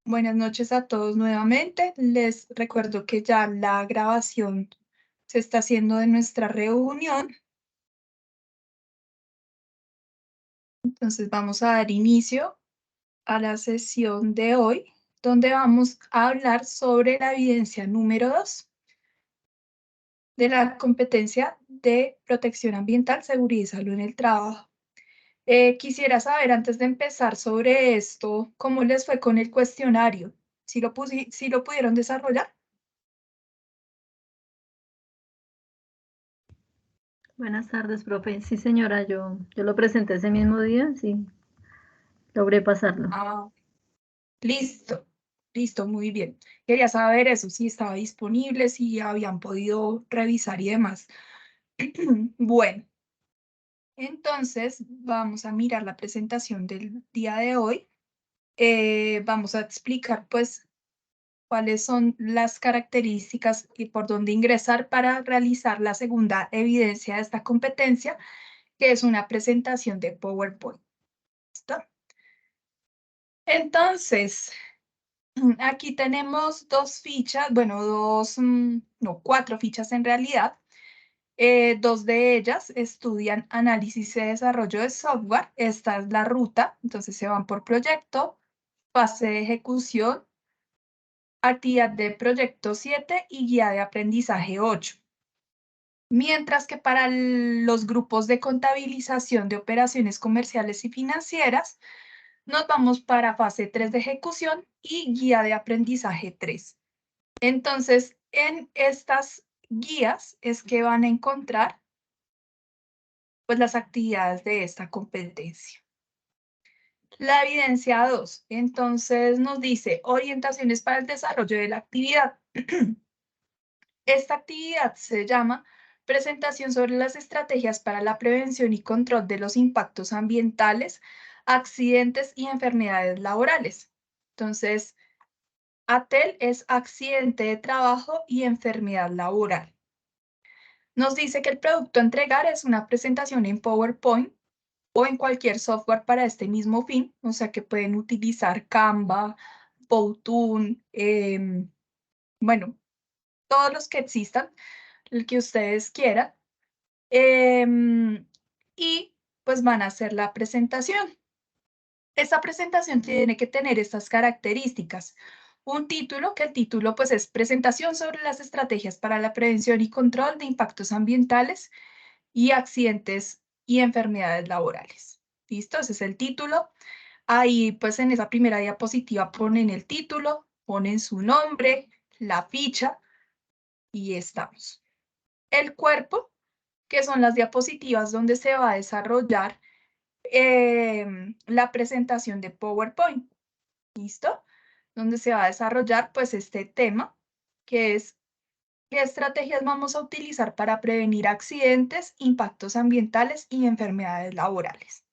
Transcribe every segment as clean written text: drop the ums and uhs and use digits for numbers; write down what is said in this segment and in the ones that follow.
Buenas noches a todos nuevamente. Les recuerdo que ya la grabación se está haciendo de nuestra reunión. Entonces vamos a dar inicio a la sesión de hoy, donde vamos a hablar sobre la evidencia número 2 de la competencia de protección ambiental, seguridad y salud en el trabajo. Quisiera saber, antes de empezar sobre esto, cómo les fue con el cuestionario. ¿Si lo pudieron desarrollar? Buenas tardes, profe. Sí, señora, yo lo presenté ese mismo día, sí, logré pasarlo. Ah, listo, listo, muy bien. Quería saber eso, si estaba disponible, si habían podido revisar y demás. Bueno, entonces vamos a mirar la presentación del día de hoy. Vamos a explicar pues cuáles son las características y por dónde ingresar para realizar la segunda evidencia de esta competencia, que es una presentación de PowerPoint. ¿Listo? Entonces, aquí tenemos dos fichas, bueno, no, cuatro fichas en realidad. Dos de ellas estudian análisis y desarrollo de software. Esta es la ruta, entonces se van por proyecto, fase de ejecución, actividad de proyecto 7 y guía de aprendizaje 8. Mientras que para los grupos de contabilización de operaciones comerciales y financieras, nos vamos para fase 3 de ejecución y guía de aprendizaje 3. Entonces, en estas guías es que van a encontrar pues, las actividades de esta competencia. La evidencia 2, entonces nos dice orientaciones para el desarrollo de la actividad. Esta actividad se llama presentación sobre las estrategias para la prevención y control de los impactos ambientales, accidentes y enfermedades laborales. Entonces, ATEL es accidente de trabajo y enfermedad laboral. Nos dice que el producto a entregar es una presentación en PowerPoint o en cualquier software para este mismo fin, o sea que pueden utilizar Canva, Powtoon, bueno, todos los que existan, el que ustedes quieran, y pues van a hacer la presentación. Esta presentación tiene que tener estas características. Un título, que el título pues es presentación sobre las estrategias para la prevención y control de impactos ambientales y accidentes y enfermedades laborales. ¿Listo? Ese es el título. Ahí pues en esa primera diapositiva ponen el título, ponen su nombre, la ficha y estamos. El cuerpo, que son las diapositivas donde se va a desarrollar la presentación de PowerPoint. ¿Listo? Donde se va a desarrollar pues este tema, que es qué estrategias vamos a utilizar para prevenir accidentes, impactos ambientales y enfermedades laborales.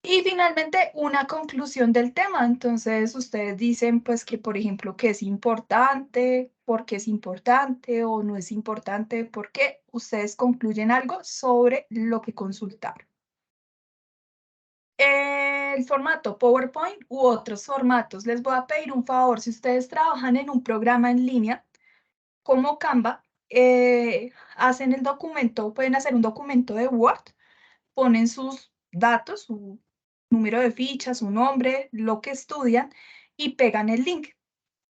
Y finalmente, una conclusión del tema. Entonces, ustedes dicen, pues, que, por ejemplo, que es importante, por qué es importante o no es importante, por qué ustedes concluyen algo sobre lo que consultaron. El formato PowerPoint u otros formatos. Les voy a pedir un favor, si ustedes trabajan en un programa en línea como Canva, hacen el documento, pueden hacer un documento de Word, ponen sus datos, su número de ficha, su nombre, lo que estudian y pegan el link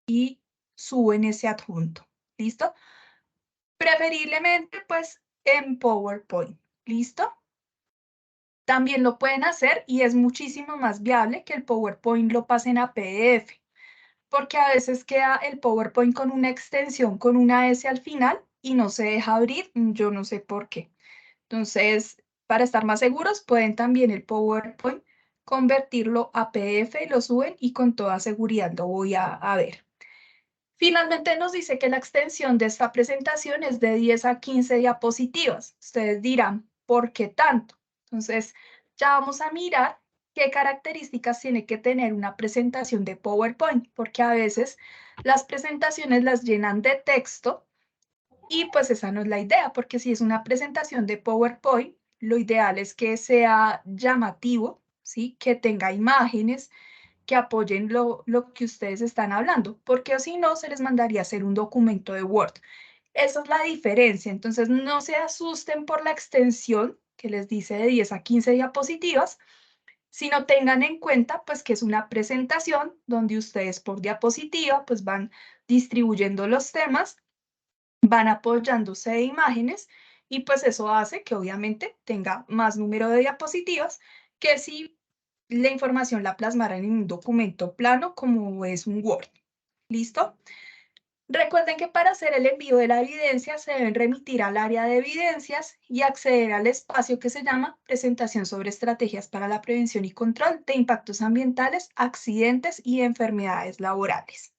y suben ese adjunto. ¿Listo? Preferiblemente, pues, en PowerPoint. ¿Listo? También lo pueden hacer y es muchísimo más viable que el PowerPoint lo pasen a PDF, porque a veces queda el PowerPoint con una extensión, con una S al final y no se deja abrir, yo no sé por qué. Entonces, para estar más seguros, pueden también el PowerPoint convertirlo a PDF y lo suben y con toda seguridad lo voy a ver. Finalmente nos dice que la extensión de esta presentación es de 10 a 15 diapositivas. Ustedes dirán, ¿por qué tanto? Entonces, ya vamos a mirar qué características tiene que tener una presentación de PowerPoint, porque a veces las presentaciones las llenan de texto y pues esa no es la idea, porque si es una presentación de PowerPoint, lo ideal es que sea llamativo, ¿sí? Que tenga imágenes, que apoyen lo que ustedes están hablando, porque si no, se les mandaría a hacer un documento de Word. Esa es la diferencia. Entonces, no se asusten por la extensión que les dice de 10 a 15 diapositivas, sino tengan en cuenta pues que es una presentación donde ustedes por diapositiva pues van distribuyendo los temas, van apoyándose de imágenes y pues eso hace que obviamente tenga más número de diapositivas que si la información la plasmara en un documento plano como es un Word. ¿Listo? Recuerden que para hacer el envío de la evidencia se deben remitir al área de evidencias y acceder al espacio que se llama Presentación sobre estrategias para la prevención y control de impactos ambientales, accidentes y enfermedades laborales.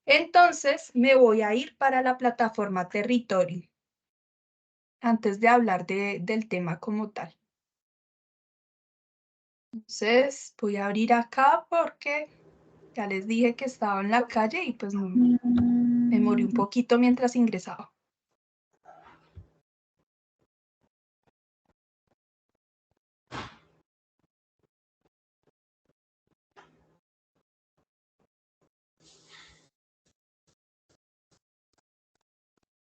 Entonces, me voy a ir para la plataforma Territory antes de hablar del tema como tal. Entonces, voy a abrir acá porque ya les dije que estaba en la calle y pues me morí un poquito mientras ingresaba.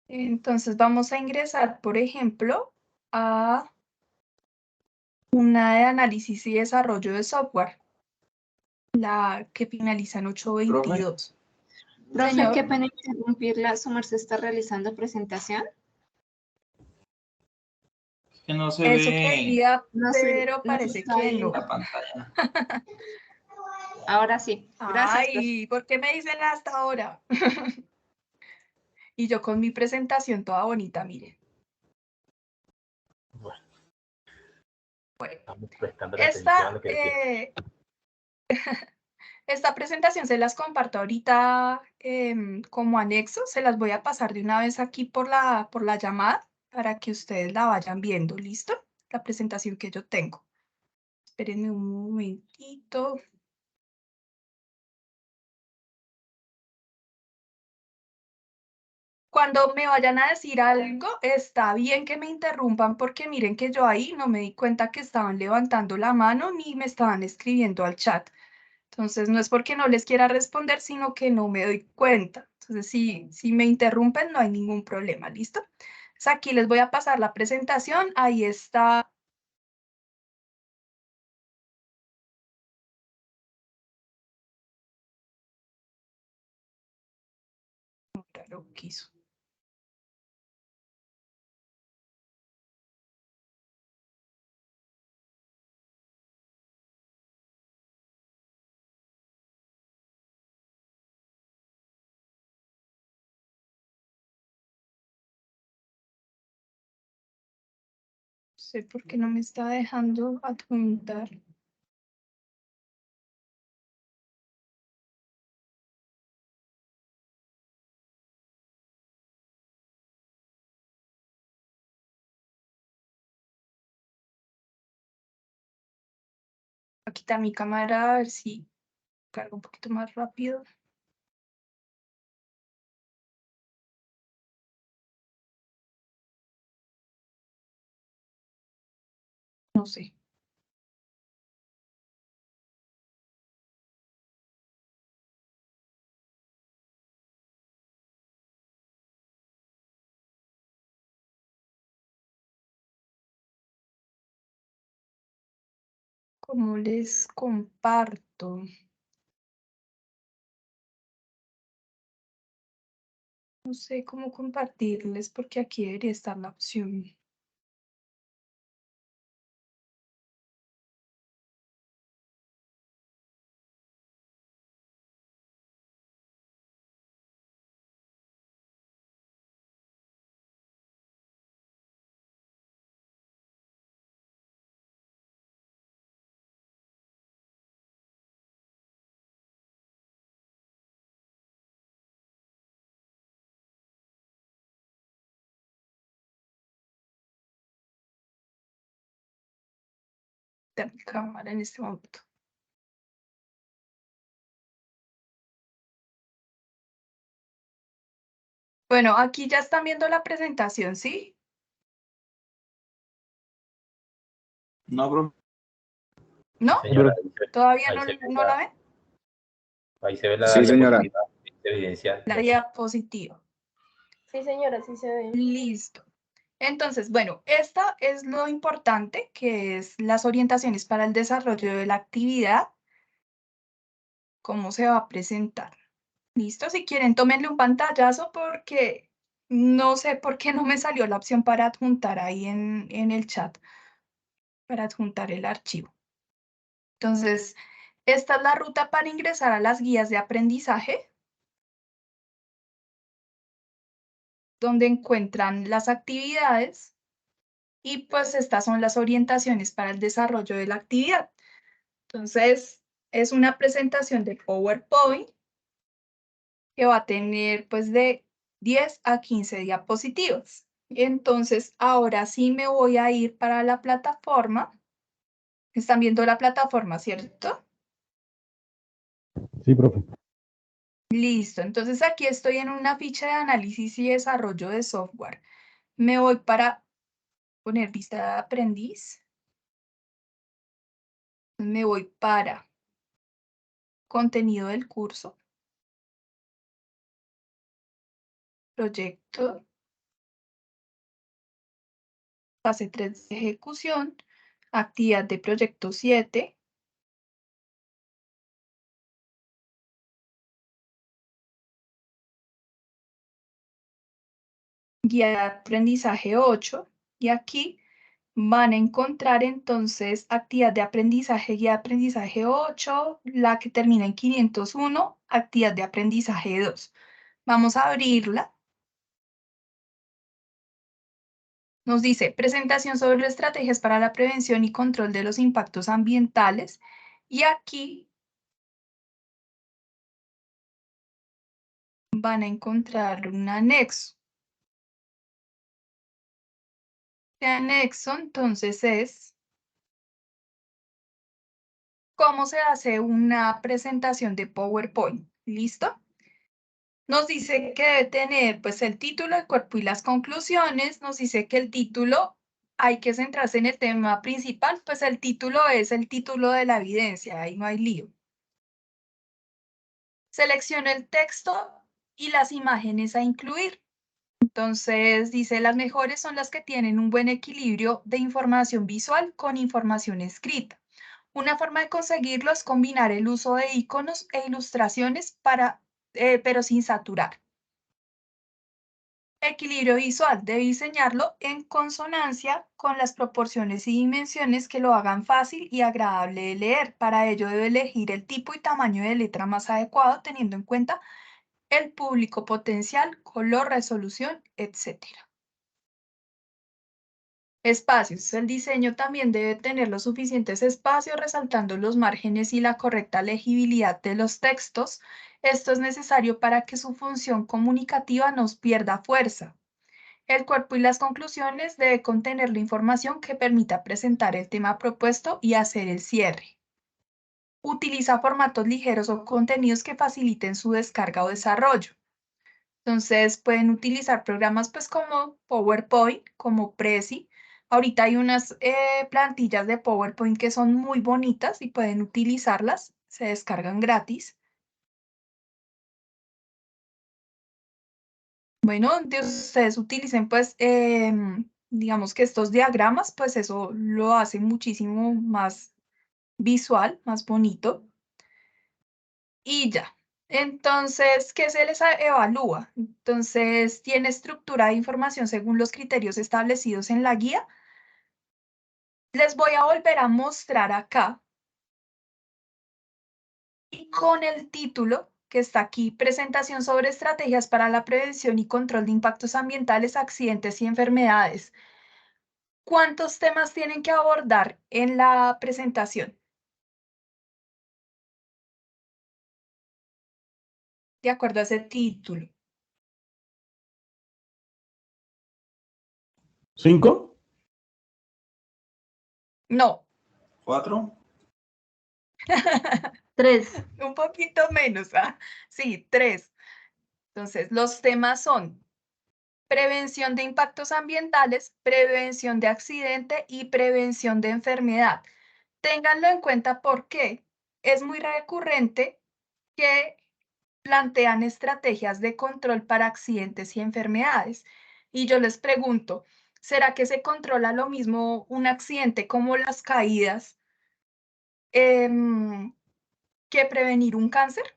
Entonces vamos a ingresar, por ejemplo, a una de análisis y desarrollo de software, la que finaliza en 822. Profe, Señor. qué pena interrumpirla. ¿Su merced está realizando presentación? Que no se Eso ve quería, No pero se parece está que no. la pantalla. Ahora sí. Gracias, profe. Ay, ¿por qué me dicen hasta ahora? Y yo con mi presentación toda bonita, miren. Bueno, Bueno, estamos prestando la atención a lo que decía. Esta presentación se las comparto ahorita como anexo, se las voy a pasar de una vez aquí por la llamada para que ustedes la vayan viendo, ¿listo? La presentación que yo tengo. Espérenme un momentito. Cuando me vayan a decir algo, está bien que me interrumpan porque miren que yo ahí no me di cuenta que estaban levantando la mano ni me estaban escribiendo al chat. Entonces, no es porque no les quiera responder, sino que no me doy cuenta. Entonces, si me interrumpen, no hay ningún problema, ¿listo? Entonces, aquí les voy a pasar la presentación. Ahí está. Lo quiso. No sé por qué no me está dejando adjuntar. Voy a quitar mi cámara a ver si cargo un poquito más rápido. No sé. ¿Cómo les comparto? No sé cómo compartirles porque aquí debería estar la opción. De mi cámara en este momento. Bueno, aquí ya están viendo la presentación, ¿sí? No, profe. ¿No? Señora, ¿Todavía ahí no, se ve no la ven? Ahí se ve la Sí, señora. evidencia. La diapositiva. Sí, señora, sí se ve. Listo. Entonces, bueno, esta es lo importante, que es las orientaciones para el desarrollo de la actividad, cómo se va a presentar. Listo, si quieren, tómenle un pantallazo porque no sé por qué no me salió la opción para adjuntar ahí en el chat, para adjuntar el archivo. Entonces, esta es la ruta para ingresar a las guías de aprendizaje, donde encuentran las actividades y pues estas son las orientaciones para el desarrollo de la actividad. Entonces, es una presentación de PowerPoint que va a tener pues de 10 a 15 diapositivas. Entonces, ahora sí me voy a ir para la plataforma. ¿Están viendo la plataforma, cierto? Sí, profe. Listo, entonces aquí estoy en una ficha de análisis y desarrollo de software. Me voy para poner vista de aprendiz. Me voy para contenido del curso. Proyecto. Fase 3 de ejecución. Actividad de proyecto 7. Guía de aprendizaje 8. Y aquí van a encontrar entonces actividad de aprendizaje, guía de aprendizaje 8, la que termina en 501, actividad de aprendizaje 2. Vamos a abrirla. Nos dice, presentación sobre estrategias para la prevención y control de los impactos ambientales. Y aquí van a encontrar un anexo. Este anexo, entonces, es cómo se hace una presentación de PowerPoint. ¿Listo? Nos dice que debe tener pues el título, el cuerpo y las conclusiones. Nos dice que el título hay que centrarse en el tema principal, pues el título es el título de la evidencia, ahí no hay lío. Selecciona el texto y las imágenes a incluir. Entonces dice, las mejores son las que tienen un buen equilibrio de información visual con información escrita. Una forma de conseguirlo es combinar el uso de iconos e ilustraciones pero sin saturar. Equilibrio visual, debe diseñarlo en consonancia con las proporciones y dimensiones que lo hagan fácil y agradable de leer. Para ello debe elegir el tipo y tamaño de letra más adecuado, teniendo en cuenta el público potencial, color, resolución, etc. Espacios. El diseño también debe tener los suficientes espacios, resaltando los márgenes y la correcta legibilidad de los textos. Esto es necesario para que su función comunicativa no pierda fuerza. El cuerpo y las conclusiones debe contener la información que permita presentar el tema propuesto y hacer el cierre. Utiliza formatos ligeros o contenidos que faciliten su descarga o desarrollo. Entonces pueden utilizar programas pues como PowerPoint, como Prezi. Ahorita hay unas plantillas de PowerPoint que son muy bonitas y pueden utilizarlas, se descargan gratis. Bueno, ustedes utilicen pues, digamos que estos diagramas, pues eso lo hace muchísimo más visual, más bonito. Y ya. Entonces, ¿qué se les evalúa? Entonces, tiene estructura de información según los criterios establecidos en la guía. Les voy a volver a mostrar acá. Y con el título que está aquí, presentación sobre estrategias para la prevención y control de impactos ambientales, accidentes y enfermedades. ¿Cuántos temas tienen que abordar en la presentación? De acuerdo a ese título. ¿5? No. 4. 3. Un poquito menos. Sí, 3. Entonces, los temas son prevención de impactos ambientales, prevención de accidente y prevención de enfermedad. Ténganlo en cuenta porque es muy recurrente que plantean estrategias de control para accidentes y enfermedades. Y yo les pregunto, ¿será que se controla lo mismo un accidente como las caídas que prevenir un cáncer?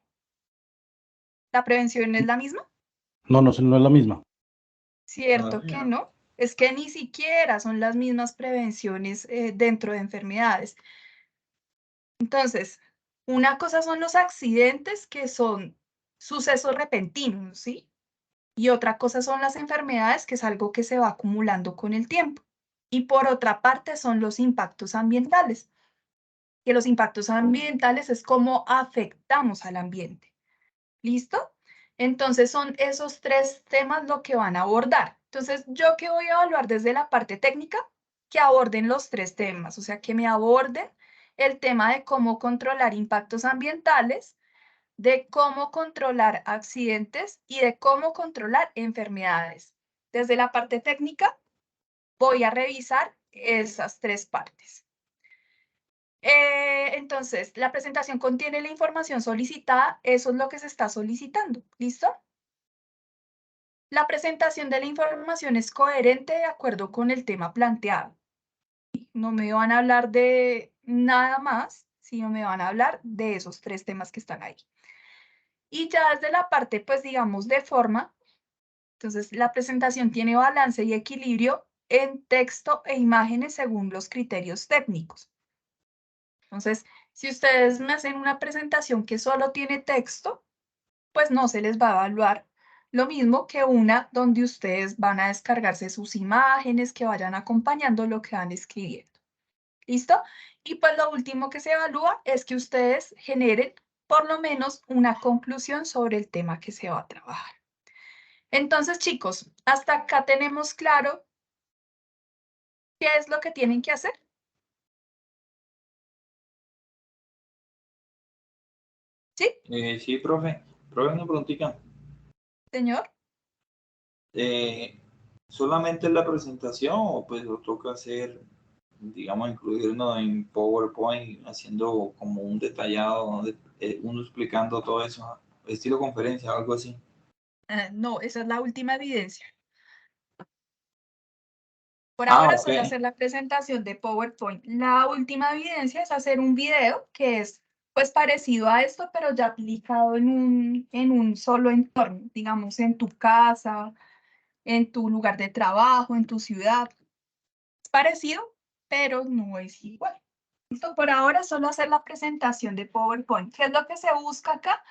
¿La prevención es la misma? No, no es la misma. Cierto que no. Es que ni siquiera son las mismas prevenciones dentro de enfermedades. Entonces, una cosa son los accidentes que son sucesos repentinos, ¿sí? Y otra cosa son las enfermedades, que es algo que se va acumulando con el tiempo. Y por otra parte son los impactos ambientales, que los impactos ambientales es cómo afectamos al ambiente. ¿Listo? Entonces son esos tres temas lo que van a abordar. Entonces, ¿yo qué voy a evaluar desde la parte técnica? Que aborden los tres temas, o sea, que me aborden el tema de cómo controlar impactos ambientales, de cómo controlar accidentes y de cómo controlar enfermedades. Desde la parte técnica, voy a revisar esas tres partes. Entonces, la presentación contiene la información solicitada, eso es lo que se está solicitando, ¿listo? La presentación de la información es coherente de acuerdo con el tema planteado. No me van a hablar de nada más, sino me van a hablar de esos tres temas que están ahí. Y ya desde la parte, pues digamos, de forma, entonces la presentación tiene balance y equilibrio en texto e imágenes según los criterios técnicos. Entonces, si ustedes me hacen una presentación que solo tiene texto, pues no se les va a evaluar lo mismo que una donde ustedes van a descargarse sus imágenes que vayan acompañando lo que van escribiendo. ¿Listo? Y pues lo último que se evalúa es que ustedes generen por lo menos una conclusión sobre el tema que se va a trabajar. Entonces, chicos, hasta acá tenemos claro qué es lo que tienen que hacer. ¿Sí? Sí, profe. Profe, una preguntita. Señor. ¿Solamente la presentación o pues lo toca hacer, digamos, incluirnos en PowerPoint haciendo como un detallado, uno explicando todo eso, estilo conferencia, algo así? No, esa es la última evidencia. Por Ah, ahora ok. solo hacer la presentación de PowerPoint. La última evidencia es hacer un video que es pues parecido a esto, pero ya aplicado en un solo entorno, digamos en tu casa, en tu lugar de trabajo, en tu ciudad. Es parecido, pero no es igual. Listo, por ahora solo hacer la presentación de PowerPoint. ¿Qué es lo que se busca acá?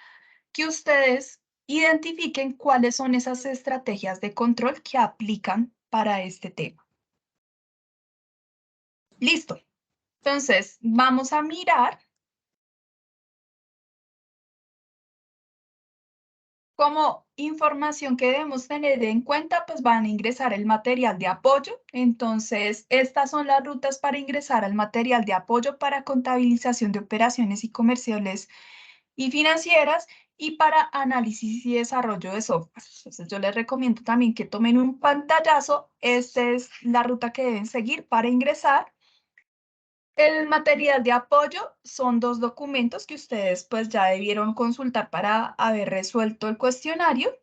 Que ustedes identifiquen cuáles son esas estrategias de control que aplican para este tema. Listo. Entonces, vamos a mirar como información que debemos tener en cuenta, pues van a ingresar el material de apoyo. Entonces, estas son las rutas para ingresar al material de apoyo para contabilización de operaciones y comerciales y financieras y para análisis y desarrollo de software. Entonces, yo les recomiendo también que tomen un pantallazo. Esta es la ruta que deben seguir para ingresar. El material de apoyo son dos documentos que ustedes pues ya debieron consultar para haber resuelto el cuestionario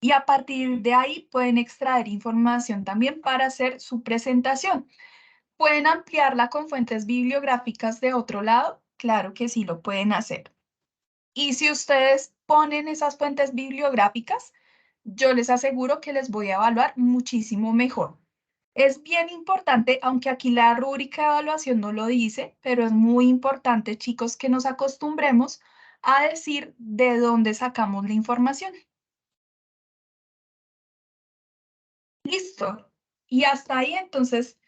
y a partir de ahí pueden extraer información también para hacer su presentación. ¿Pueden ampliarla con fuentes bibliográficas de otro lado? Claro que sí lo pueden hacer. Y si ustedes ponen esas fuentes bibliográficas, yo les aseguro que les voy a evaluar muchísimo mejor. Es bien importante, aunque aquí la rúbrica de evaluación no lo dice, pero es muy importante, chicos, que nos acostumbremos a decir de dónde sacamos la información. Listo. Y hasta ahí, entonces,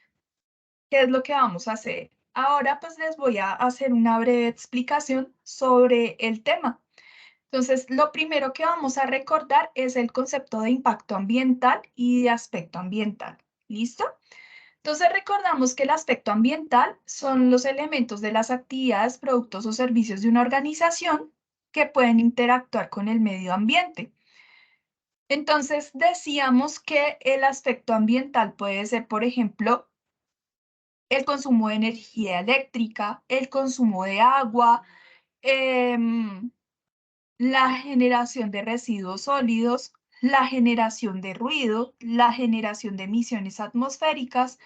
¿qué es lo que vamos a hacer? Ahora, pues les voy a hacer una breve explicación sobre el tema. Entonces, lo primero que vamos a recordar es el concepto de impacto ambiental y de aspecto ambiental. ¿Listo? Entonces, recordamos que el aspecto ambiental son los elementos de las actividades, productos o servicios de una organización que pueden interactuar con el medio ambiente. Entonces, decíamos que el aspecto ambiental puede ser, por ejemplo, el consumo de energía eléctrica, el consumo de agua, la generación de residuos sólidos, la generación de ruido, la generación de emisiones atmosféricas.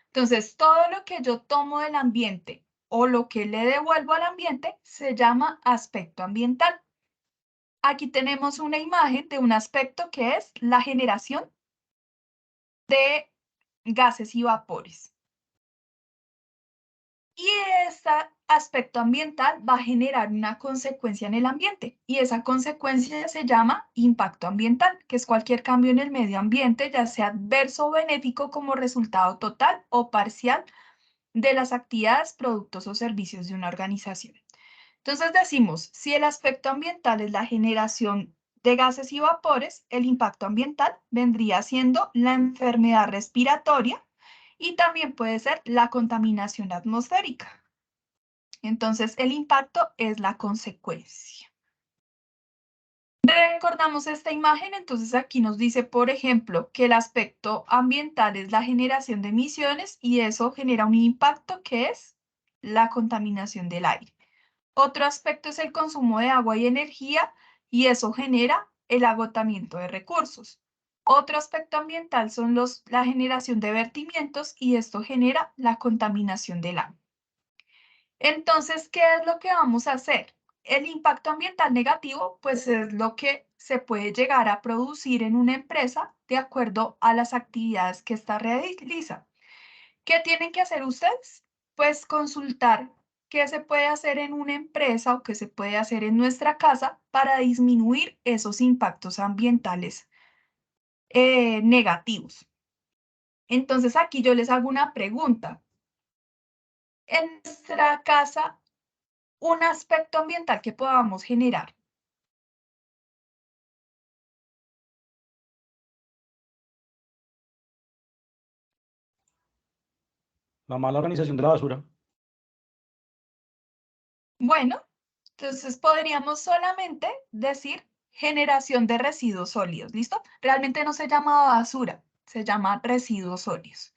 Entonces, todo lo que yo tomo del ambiente o lo que le devuelvo al ambiente se llama aspecto ambiental. Aquí tenemos una imagen de un aspecto que es la generación de gases y vapores. Y este aspecto ambiental va a generar una consecuencia en el ambiente y esa consecuencia se llama impacto ambiental, que es cualquier cambio en el medio ambiente, ya sea adverso o benéfico como resultado total o parcial de las actividades, productos o servicios de una organización. Entonces decimos, si el aspecto ambiental es la generación de gases y vapores, el impacto ambiental vendría siendo la enfermedad respiratoria y también puede ser la contaminación atmosférica. Entonces, el impacto es la consecuencia. Recordamos esta imagen, entonces aquí nos dice, por ejemplo, que el aspecto ambiental es la generación de emisiones y eso genera un impacto que es la contaminación del aire. Otro aspecto es el consumo de agua y energía y eso genera el agotamiento de recursos. Otro aspecto ambiental son la generación de vertimientos y esto genera la contaminación del agua. Entonces, ¿qué es lo que vamos a hacer? El impacto ambiental negativo, pues es lo que se puede llegar a producir en una empresa de acuerdo a las actividades que ésta realiza. ¿Qué tienen que hacer ustedes? Pues consultar qué se puede hacer en una empresa o qué se puede hacer en nuestra casa para disminuir esos impactos ambientales negativos. Entonces, aquí yo les hago una pregunta. En nuestra casa, un aspecto ambiental que podamos generar. La mala organización de la basura. Bueno, entonces podríamos solamente decir generación de residuos sólidos, ¿listo? Realmente no se llama basura, se llama residuos sólidos.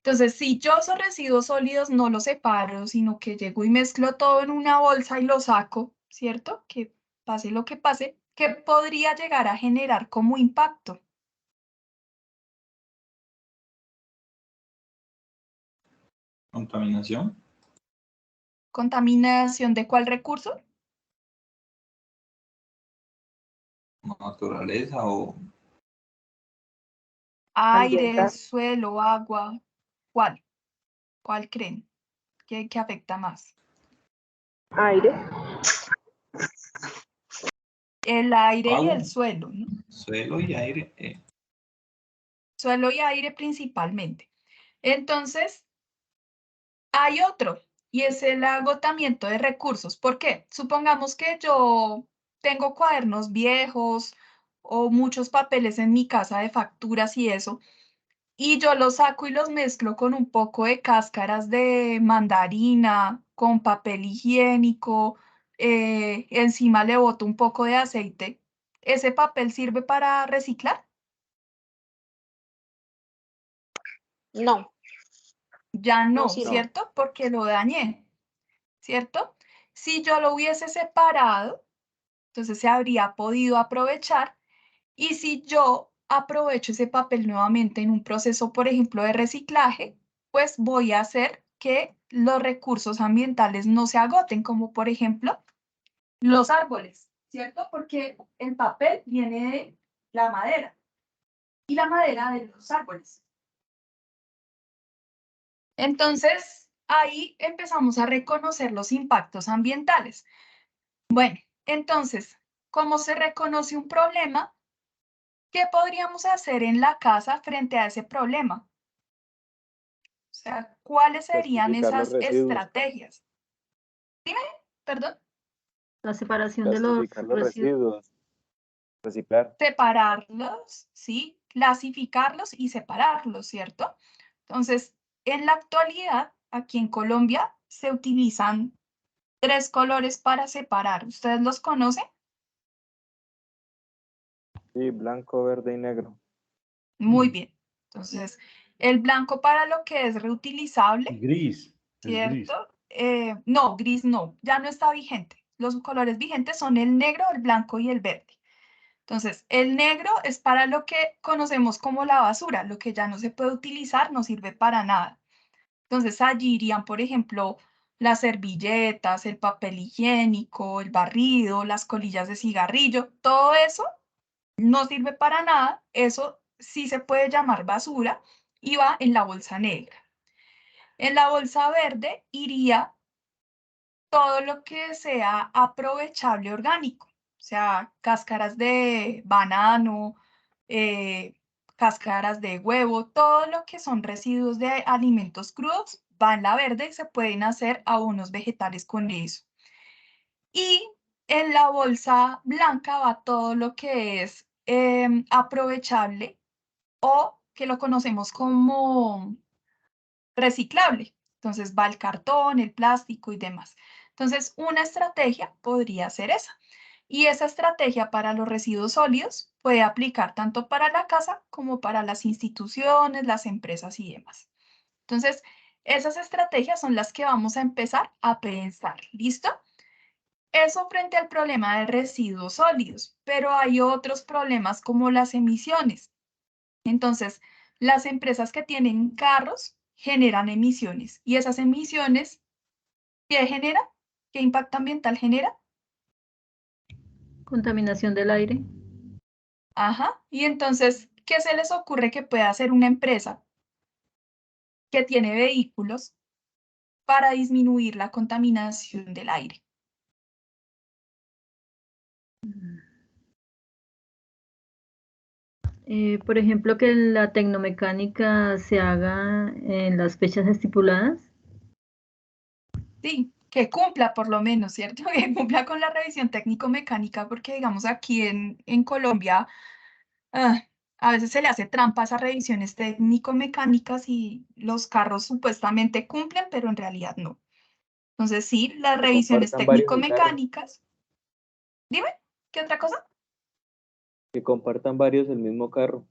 Entonces, si yo esos residuos sólidos no los separo, sino que llego y mezclo todo en una bolsa y lo saco, ¿cierto? Que pase lo que pase, ¿qué podría llegar a generar como impacto? Contaminación. ¿Contaminación de cuál recurso? Naturaleza o Aire, Ambiental. suelo, agua. ¿Cuál? ¿Cuál creen que afecta más? Aire. El aire y agua, el suelo, ¿no? suelo y aire. Suelo y aire principalmente. Entonces, hay otro, y es el agotamiento de recursos. ¿Por qué? Supongamos que yo tengo cuadernos viejos o muchos papeles en mi casa de facturas y eso, y yo los saco y los mezclo con un poco de cáscaras de mandarina, con papel higiénico, encima le boto un poco de aceite. ¿Ese papel sirve para reciclar? No, Ya no no, sirve. ¿cierto? Porque lo dañé, ¿cierto? Si yo lo hubiese separado, entonces se habría podido aprovechar. Y si yo aprovecho ese papel nuevamente en un proceso, por ejemplo, de reciclaje, pues voy a hacer que los recursos ambientales no se agoten, como por ejemplo los árboles, ¿cierto? Porque el papel viene de la madera y la madera de los árboles. Entonces, ahí empezamos a reconocer los impactos ambientales. Bueno, entonces, ¿cómo se reconoce un problema? ¿Qué podríamos hacer en la casa frente a ese problema? O sea, ¿cuáles serían Clasificar los esas residuos. estrategias? Dime, perdón. La separación de los Clasificar los residuos. residuos. Reciclar. Separarlos, ¿sí? Clasificarlos y separarlos, ¿cierto? Entonces, en la actualidad, aquí en Colombia, se utilizan 3 colores para separar. ¿Ustedes los conocen? Sí, blanco, verde y negro. Muy bien. Entonces, el blanco para lo que es reutilizable, Gris. Es gris. ¿cierto? No, gris no, ya no está vigente. los colores vigentes son el negro, el blanco y el verde. Entonces, el negro es para lo que conocemos como la basura, lo que ya no se puede utilizar, no sirve para nada. Entonces, allí irían, por ejemplo, las servilletas, el papel higiénico, el barrido, las colillas de cigarrillo, todo eso no sirve para nada, eso sí se puede llamar basura y va en la bolsa negra. En la bolsa verde iría todo lo que sea aprovechable orgánico, o sea, cáscaras de banano, cáscaras de huevo, todo lo que son residuos de alimentos crudos va en la verde y se pueden hacer abonos vegetales con eso. Y en la bolsa blanca va todo lo que es aprovechable o que lo conocemos como reciclable. Entonces va el cartón, el plástico y demás. Entonces, una estrategia podría ser esa. Y esa estrategia para los residuos sólidos puede aplicar tanto para la casa como para las instituciones, las empresas y demás. Entonces, esas estrategias son las que vamos a empezar a pensar. ¿Listo? Eso frente al problema de residuos sólidos, pero hay otros problemas como las emisiones. Entonces, las empresas que tienen carros generan emisiones y esas emisiones, ¿qué genera? ¿Qué impacto ambiental genera? Contaminación del aire. Ajá. Y entonces, ¿qué se les ocurre que pueda hacer una empresa que tiene vehículos para disminuir la contaminación del aire? Por ejemplo, que la tecnomecánica se haga en las fechas estipuladas. Sí, que cumpla por lo menos, ¿cierto? Que cumpla con la revisión técnico-mecánica, porque digamos aquí en Colombia, a veces se le hace trampa a esas revisiones técnico-mecánicas y los carros supuestamente cumplen, pero en realidad no. Entonces sí, las Que revisiones compartan varios el carro. técnico-mecánicas. Dime, ¿qué otra cosa? Que compartan varios el mismo carro.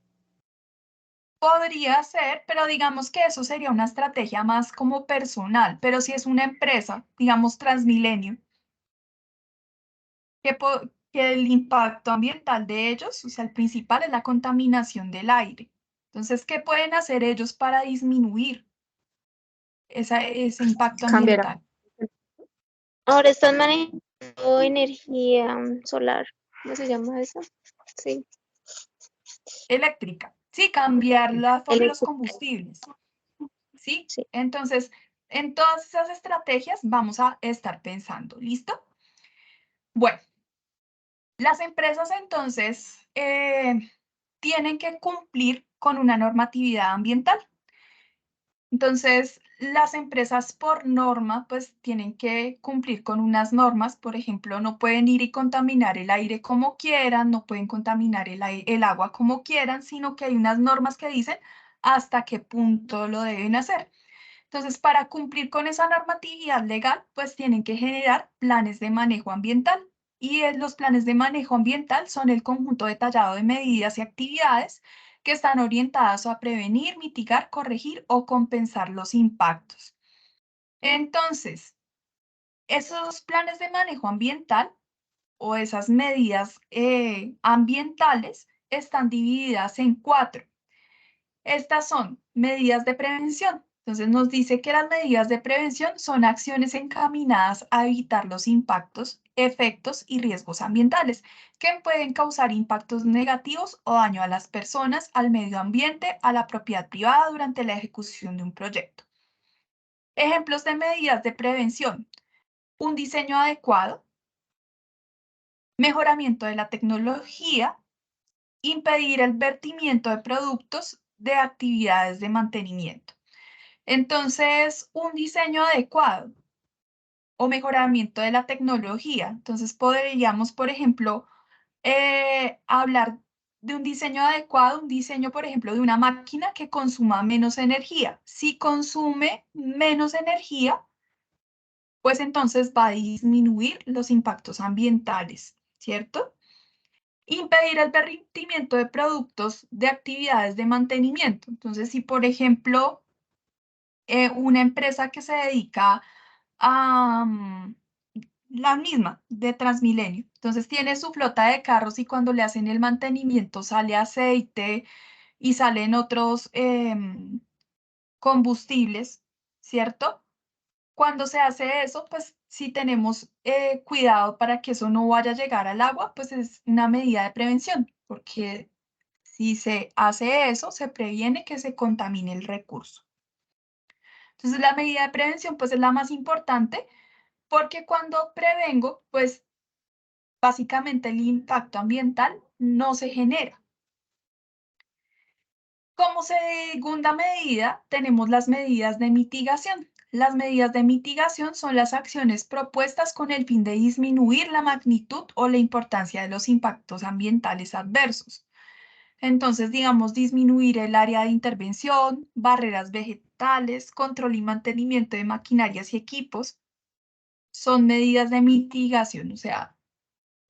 Podría ser, pero digamos que eso sería una estrategia más como personal, pero si es una empresa, digamos Transmilenio, que el impacto ambiental de ellos, o sea, el principal es la contaminación del aire. Entonces, ¿qué pueden hacer ellos para disminuir ese impacto Cambiar. ambiental? Ahora están manejando energía solar. ¿Cómo se llama eso? Sí. Eléctrica. Sí, cambiar la forma de los Eléctrica. combustibles. ¿Sí? Sí. Entonces, en todas esas estrategias vamos a estar pensando. ¿Listo? Bueno, las empresas entonces tienen que cumplir con una normatividad ambiental. Entonces, las empresas por norma, pues tienen que cumplir con unas normas. Por ejemplo, no pueden ir y contaminar el aire como quieran, no pueden contaminar el agua como quieran, sino que hay unas normas que dicen hasta qué punto lo deben hacer. Entonces, para cumplir con esa normatividad legal, pues tienen que generar planes de manejo ambiental. Y los planes de manejo ambiental son el conjunto detallado de medidas y actividades que están orientadas a prevenir, mitigar, corregir o compensar los impactos. Entonces, esos planes de manejo ambiental o esas medidas ambientales están divididas en 4. Estas son medidas de prevención. Entonces nos dice que las medidas de prevención son acciones encaminadas a evitar los impactos, efectos y riesgos ambientales que pueden causar impactos negativos o daño a las personas, al medio ambiente, a la propiedad privada durante la ejecución de un proyecto. Ejemplos de medidas de prevención: un diseño adecuado, mejoramiento de la tecnología, impedir el vertimiento de productos de actividades de mantenimiento. Entonces, un diseño adecuado o mejoramiento de la tecnología. Entonces, podríamos, por ejemplo, hablar de un diseño adecuado, un diseño, por ejemplo, de una máquina que consuma menos energía. Si consume menos energía, pues entonces va a disminuir los impactos ambientales, ¿cierto? Impedir el vertimiento de productos de actividades de mantenimiento. Entonces, si, por ejemplo, una empresa que se dedica a la misma de Transmilenio. Entonces tiene su flota de carros y cuando le hacen el mantenimiento sale aceite y salen otros combustibles, ¿cierto? Cuando se hace eso, pues si tenemos cuidado para que eso no vaya a llegar al agua, pues es una medida de prevención, porque si se hace eso, se previene que se contamine el recurso. Entonces la medida de prevención pues es la más importante porque cuando prevengo, pues básicamente el impacto ambiental no se genera. Como segunda medida, tenemos las medidas de mitigación. Las medidas de mitigación son las acciones propuestas con el fin de disminuir la magnitud o la importancia de los impactos ambientales adversos. Entonces, digamos, disminuir el área de intervención, barreras vegetales, control y mantenimiento de maquinarias y equipos, son medidas de mitigación, o sea,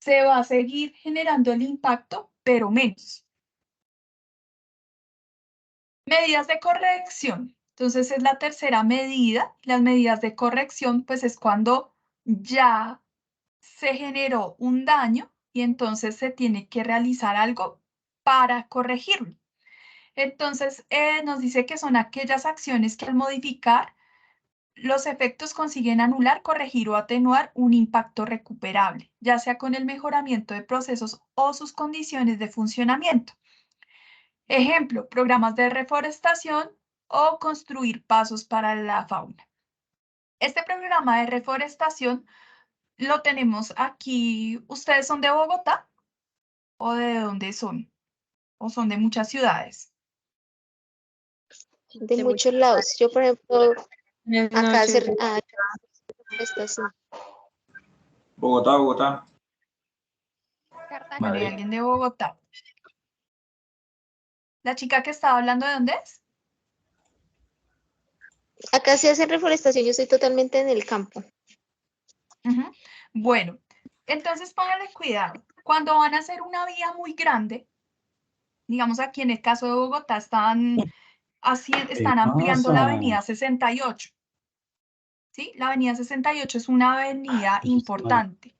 se va a seguir generando el impacto, pero menos. Medidas de corrección. Entonces es la tercera medida. Las medidas de corrección, pues es cuando ya se generó un daño y entonces se tiene que realizar algo para corregirlo. Entonces nos dice que son aquellas acciones que al modificar los efectos consiguen anular, corregir o atenuar un impacto recuperable, ya sea con el mejoramiento de procesos o sus condiciones de funcionamiento. Ejemplo, programas de reforestación o construir pasos para la fauna. Este programa de reforestación lo tenemos aquí. ¿Ustedes son de Bogotá o de dónde son? ¿O son de muchas ciudades? De muchos lados. Yo, por ejemplo, acá noches. estación. Bogotá, Bogotá. Bueno, ¿hay alguien de Bogotá? ¿La chica que estaba hablando de dónde es? Acá se hace reforestación, yo estoy totalmente en el campo. Bueno, entonces póngale cuidado. Cuando van a hacer una vía muy grande, digamos aquí en el caso de Bogotá, están ampliando la avenida 68. ¿Sí? La avenida 68 es una avenida importante.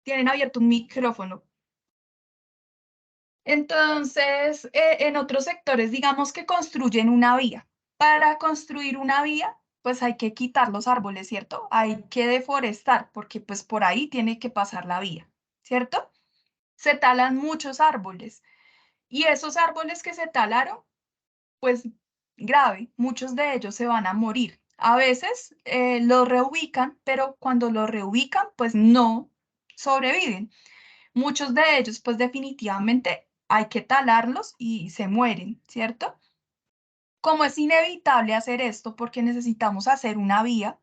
Tienen abierto un micrófono. Entonces, en otros sectores, digamos que construyen una vía. Para construir una vía, pues hay que quitar los árboles, ¿cierto? Hay que deforestar, porque pues por ahí tiene que pasar la vía, ¿cierto? Se talan muchos árboles. Y esos árboles que se talaron, pues grave, muchos de ellos se van a morir. A veces los reubican, pero cuando los reubican, pues no sobreviven. Muchos de ellos, pues definitivamente hay que talarlos y se mueren, ¿cierto? Como es inevitable hacer esto porque necesitamos hacer una vía,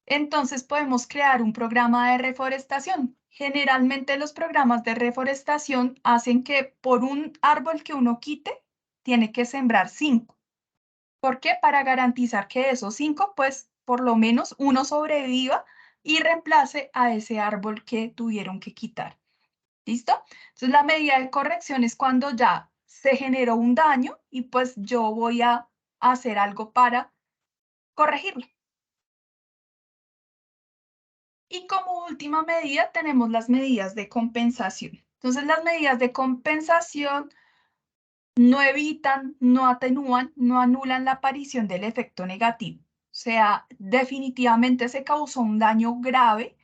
entonces podemos crear un programa de reforestación. Generalmente los programas de reforestación hacen que por un árbol que uno quite, tiene que sembrar 5. ¿Por qué? Para garantizar que esos 5, pues por lo menos uno sobreviva y reemplace a ese árbol que tuvieron que quitar. ¿Listo? Entonces la medida de corrección es cuando ya se generó un daño y pues yo voy a hacer algo para corregirlo. Y como última medida tenemos las medidas de compensación. Entonces las medidas de compensación no evitan, no atenúan, no anulan la aparición del efecto negativo. O sea, definitivamente se causó un daño grave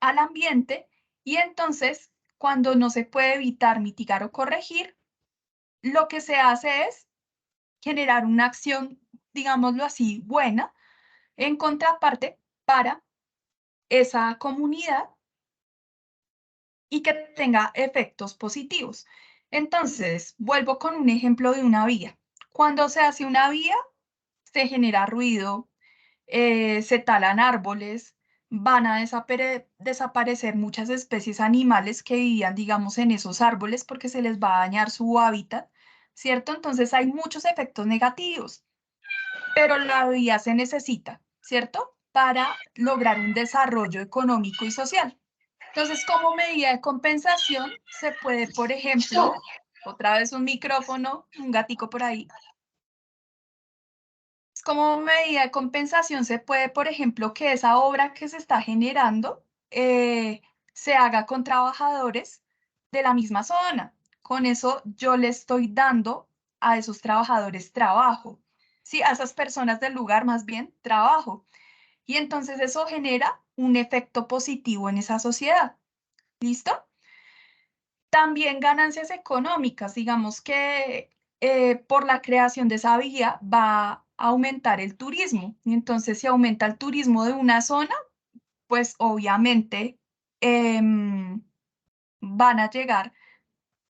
al ambiente y entonces cuando no se puede evitar, mitigar o corregir, lo que se hace es generar una acción, digámoslo así, buena en contraparte para esa comunidad y que tenga efectos positivos. Entonces, vuelvo con un ejemplo de una vía. Cuando se hace una vía, se genera ruido, se talan árboles, van a desaparecer muchas especies animales que vivían, digamos, en esos árboles porque se les va a dañar su hábitat, ¿cierto? Entonces hay muchos efectos negativos, pero la vía se necesita, ¿cierto? Para lograr un desarrollo económico y social. Entonces, como medida de compensación, se puede, por ejemplo, otra vez un micrófono, un gatico por ahí. como medida de compensación se puede, por ejemplo, que esa obra que se está generando se haga con trabajadores de la misma zona. Con eso yo le estoy dando a esos trabajadores trabajo, ¿sí? A esas personas del lugar más bien trabajo. Y entonces eso genera un efecto positivo en esa sociedad. ¿Listo? También ganancias económicas, digamos que por la creación de esa vía va a aumentar el turismo. Y entonces si aumenta el turismo de una zona, pues obviamente van a llegar,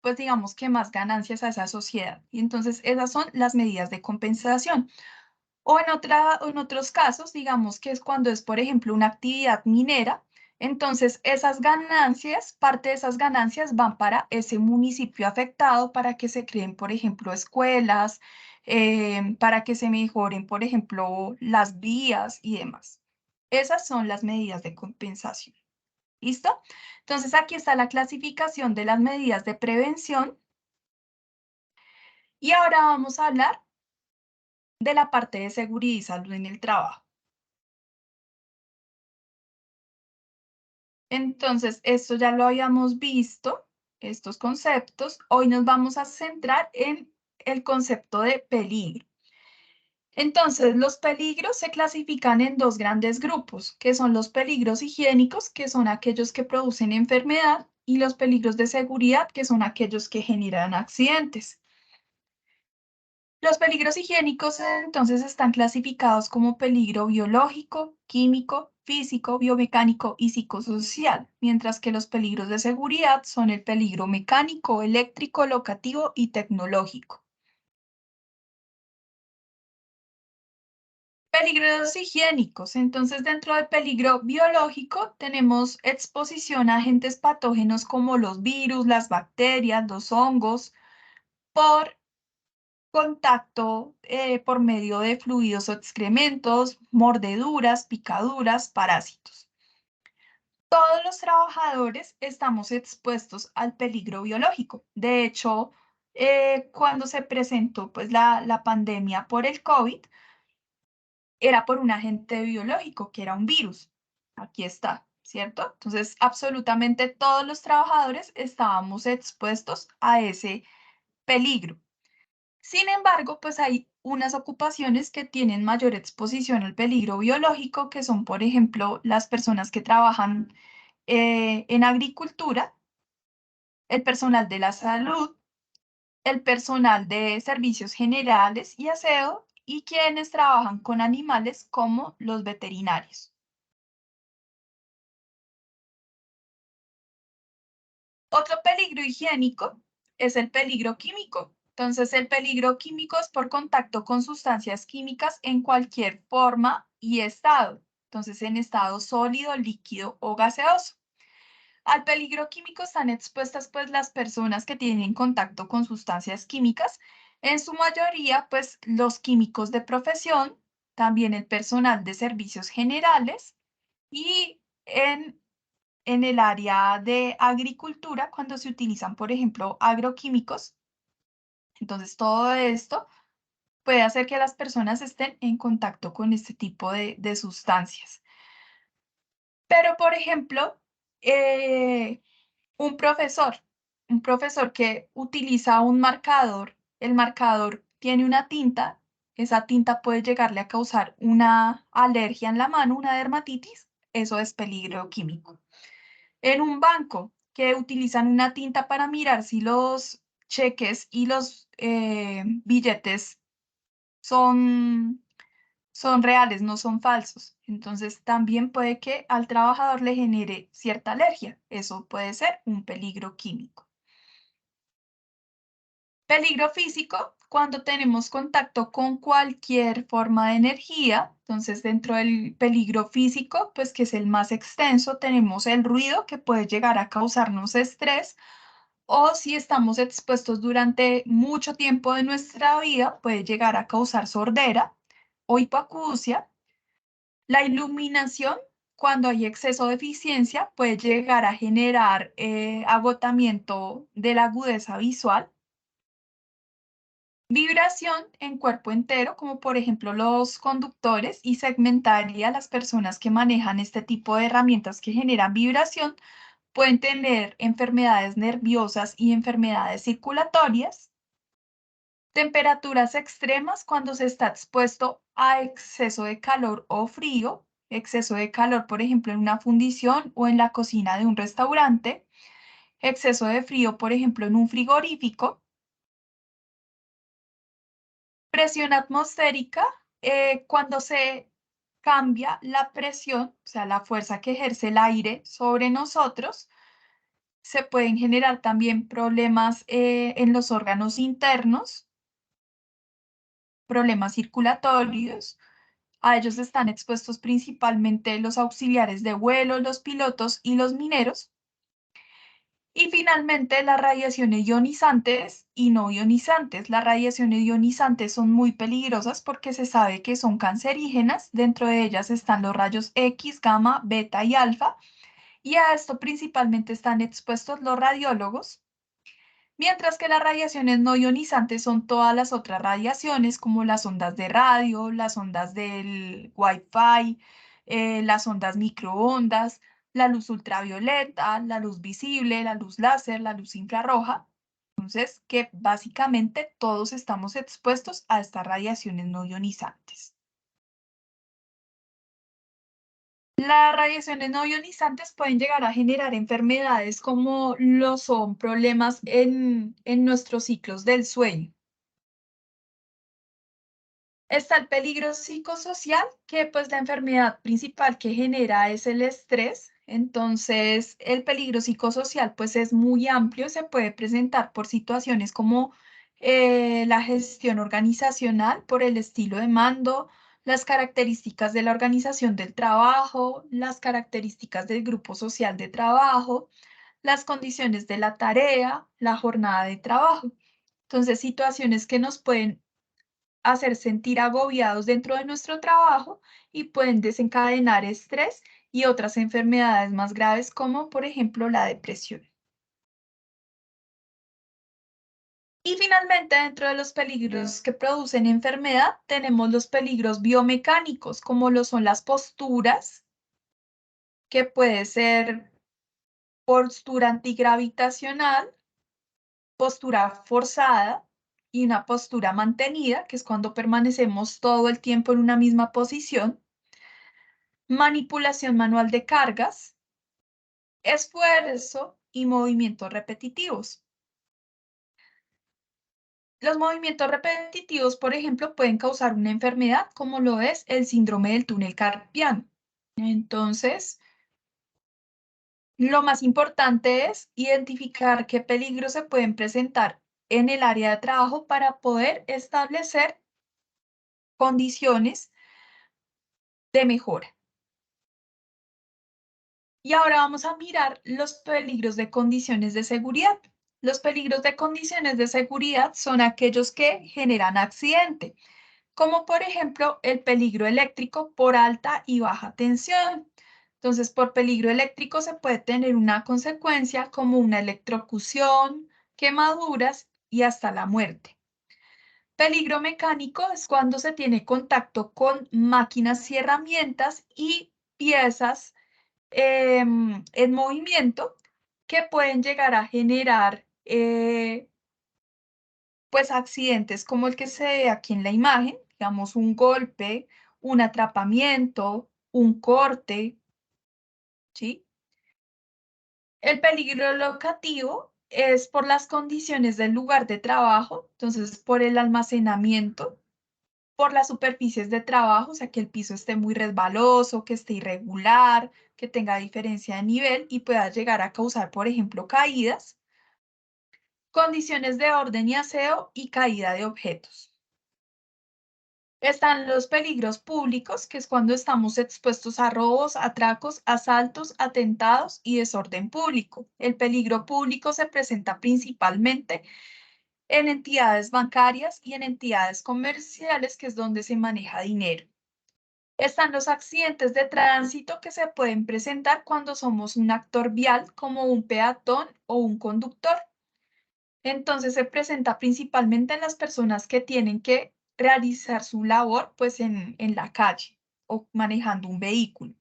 pues digamos que más ganancias a esa sociedad. Y entonces esas son las medidas de compensación. O en otros casos, digamos que es cuando es, por ejemplo, una actividad minera, entonces esas ganancias, parte de esas ganancias van para ese municipio afectado para que se creen, por ejemplo, escuelas, para que se mejoren, por ejemplo, las vías y demás. Esas son las medidas de compensación. ¿Listo? Entonces aquí está la clasificación de las medidas de prevención. Y ahora vamos a hablar de la parte de seguridad y salud en el trabajo. Entonces, esto ya lo habíamos visto, estos conceptos. Hoy nos vamos a centrar en el concepto de peligro. Entonces, los peligros se clasifican en dos grandes grupos, que son los peligros higiénicos, que son aquellos que producen enfermedad, y los peligros de seguridad, que son aquellos que generan accidentes. Los peligros higiénicos entonces están clasificados como peligro biológico, químico, físico, biomecánico y psicosocial, mientras que los peligros de seguridad son el peligro mecánico, eléctrico, locativo y tecnológico. Peligros higiénicos. Entonces, dentro del peligro biológico tenemos exposición a agentes patógenos como los virus, las bacterias, los hongos, por contacto por medio de fluidos o excrementos, mordeduras, picaduras, parásitos. Todos los trabajadores estamos expuestos al peligro biológico. De hecho, cuando se presentó pues, la pandemia por el COVID, era por un agente biológico, que era un virus. Aquí está, ¿cierto? Entonces, absolutamente todos los trabajadores estábamos expuestos a ese peligro. Sin embargo, pues hay unas ocupaciones que tienen mayor exposición al peligro biológico, que son, por ejemplo, las personas que trabajan en agricultura, el personal de la salud, el personal de servicios generales y aseo, y quienes trabajan con animales como los veterinarios. Otro peligro higiénico es el peligro químico. Entonces, el peligro químico es por contacto con sustancias químicas en cualquier forma y estado. Entonces, en estado sólido, líquido o gaseoso. Al peligro químico están expuestas pues las personas que tienen contacto con sustancias químicas, en su mayoría pues los químicos de profesión, también el personal de servicios generales y en el área de agricultura, cuando se utilizan, por ejemplo, agroquímicos. Entonces, todo esto puede hacer que las personas estén en contacto con este tipo de sustancias. Pero, por ejemplo, un profesor que utiliza un marcador, el marcador tiene una tinta, esa tinta puede llegarle a causar una alergia en la mano, una dermatitis, eso es peligro químico. En un banco que utilizan una tinta para mirar si los cheques y los billetes son, son reales, no son falsos. Entonces también puede que al trabajador le genere cierta alergia. Eso puede ser un peligro químico. Peligro físico, cuando tenemos contacto con cualquier forma de energía. Entonces, dentro del peligro físico, pues que es el más extenso, tenemos el ruido que puede llegar a causarnos estrés, o si estamos expuestos durante mucho tiempo de nuestra vida, puede llegar a causar sordera o hipoacusia. La iluminación, cuando hay exceso de eficiencia, puede llegar a generar agotamiento de la agudeza visual. Vibración en cuerpo entero, como por ejemplo los conductores, y segmentaria, las personas que manejan este tipo de herramientas que generan vibración, pueden tener enfermedades nerviosas y enfermedades circulatorias. Temperaturas extremas cuando se está expuesto a exceso de calor o frío, exceso de calor, por ejemplo, en una fundición o en la cocina de un restaurante, exceso de frío, por ejemplo, en un frigorífico. Presión atmosférica, cuando se cambia la presión, o sea, la fuerza que ejerce el aire sobre nosotros, se pueden generar también problemas en los órganos internos, problemas circulatorios. A ellos están expuestos principalmente los auxiliares de vuelo, los pilotos y los mineros. Y finalmente, las radiaciones ionizantes y no ionizantes. Las radiaciones ionizantes son muy peligrosas porque se sabe que son cancerígenas. Dentro de ellas están los rayos X, gamma, beta y alfa. Y a esto principalmente están expuestos los radiólogos. Mientras que las radiaciones no ionizantes son todas las otras radiaciones, como las ondas de radio, las ondas del Wi-Fi, las ondas microondas, la luz ultravioleta, la luz visible, la luz láser, la luz infrarroja. Entonces, que básicamente todos estamos expuestos a estas radiaciones no ionizantes. Las radiaciones no ionizantes pueden llegar a generar enfermedades como lo son problemas en nuestros ciclos del sueño. Está el peligro psicosocial, que pues la enfermedad principal que genera es el estrés. Entonces, el peligro psicosocial pues es muy amplio, se puede presentar por situaciones como la gestión organizacional, por el estilo de mando, las características de la organización del trabajo, las características del grupo social de trabajo, las condiciones de la tarea, la jornada de trabajo. Entonces, situaciones que nos pueden hacer sentir agobiados dentro de nuestro trabajo y pueden desencadenar estrés y otras enfermedades más graves como por ejemplo la depresión. Y finalmente, dentro de los peligros que producen enfermedad, tenemos los peligros biomecánicos, como lo son las posturas, que puede ser postura antigravitacional, postura forzada y una postura mantenida, que es cuando permanecemos todo el tiempo en una misma posición. Manipulación manual de cargas, esfuerzo y movimientos repetitivos. Los movimientos repetitivos, por ejemplo, pueden causar una enfermedad como lo es el síndrome del túnel carpiano. Entonces, lo más importante es identificar qué peligros se pueden presentar en el área de trabajo para poder establecer condiciones de mejora. Y ahora vamos a mirar los peligros de condiciones de seguridad. Los peligros de condiciones de seguridad son aquellos que generan accidente, como por ejemplo el peligro eléctrico por alta y baja tensión. Entonces, por peligro eléctrico se puede tener una consecuencia como una electrocución, quemaduras y hasta la muerte. Peligro mecánico es cuando se tiene contacto con máquinas y herramientas y piezas en movimiento que pueden llegar a generar pues accidentes como el que se ve aquí en la imagen, digamos un golpe, un atrapamiento, un corte, ¿sí? El peligro locativo es por las condiciones del lugar de trabajo, entonces por el almacenamiento, por las superficies de trabajo, o sea, que el piso esté muy resbaloso, que esté irregular, que tenga diferencia de nivel y pueda llegar a causar, por ejemplo, caídas. Condiciones de orden y aseo y caída de objetos. Están los peligros públicos, que es cuando estamos expuestos a robos, atracos, asaltos, atentados y desorden público. El peligro público se presenta principalmente en entidades bancarias y en entidades comerciales, que es donde se maneja dinero. Están los accidentes de tránsito que se pueden presentar cuando somos un actor vial, como un peatón o un conductor. Entonces se presenta principalmente en las personas que tienen que realizar su labor pues en la calle o manejando un vehículo.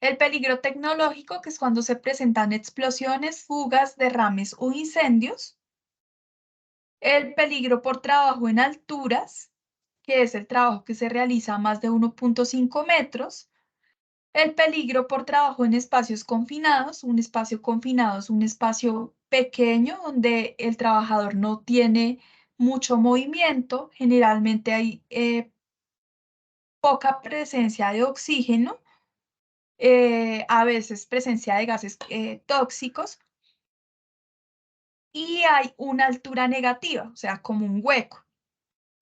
El peligro tecnológico, que es cuando se presentan explosiones, fugas, derrames o incendios. El peligro por trabajo en alturas, que es el trabajo que se realiza a más de 1.5 metros. El peligro por trabajo en espacios confinados. Un espacio confinado es un espacio pequeño donde el trabajador no tiene mucho movimiento. Generalmente hay poca presencia de oxígeno, a veces presencia de gases tóxicos. Y hay una altura negativa, o sea, como un hueco.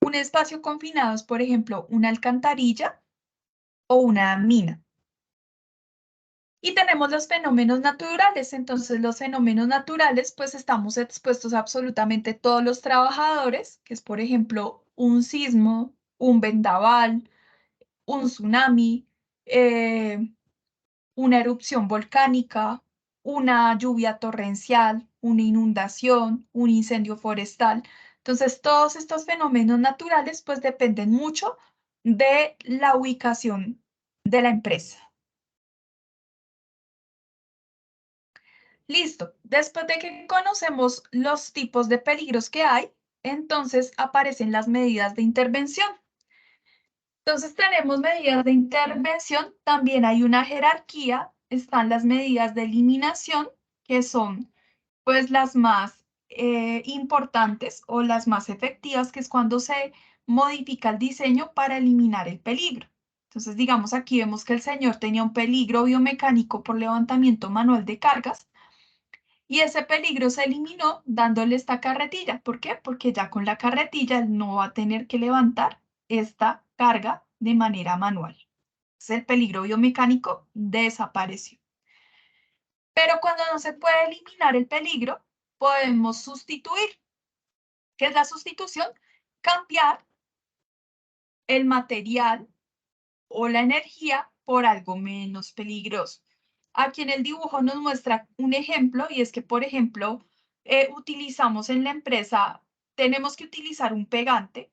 Un espacio confinado es, por ejemplo, una alcantarilla o una mina. Y tenemos los fenómenos naturales. Entonces, los fenómenos naturales, pues estamos expuestos a absolutamente todos los trabajadores, que es, por ejemplo, un sismo, un vendaval, un tsunami, una erupción volcánica, una lluvia torrencial, una inundación, un incendio forestal. Entonces, todos estos fenómenos naturales, pues dependen mucho de la ubicación de la empresa. Listo. Después de que conocemos los tipos de peligros que hay, entonces aparecen las medidas de intervención. Entonces tenemos medidas de intervención, también hay una jerarquía, están las medidas de eliminación, que son pues las más importantes o las más efectivas, que es cuando se modifica el diseño para eliminar el peligro. Entonces, digamos, aquí vemos que el señor tenía un peligro biomecánico por levantamiento manual de cargas, y ese peligro se eliminó dándole esta carretilla. ¿Por qué? Porque ya con la carretilla él no va a tener que levantar esta carga de manera manual. Entonces, el peligro biomecánico desapareció. Pero cuando no se puede eliminar el peligro, podemos sustituir. ¿Qué es la sustitución? Cambiar el material o la energía por algo menos peligroso. Aquí en el dibujo nos muestra un ejemplo, y es que, por ejemplo, utilizamos en la empresa, tenemos que utilizar un pegante,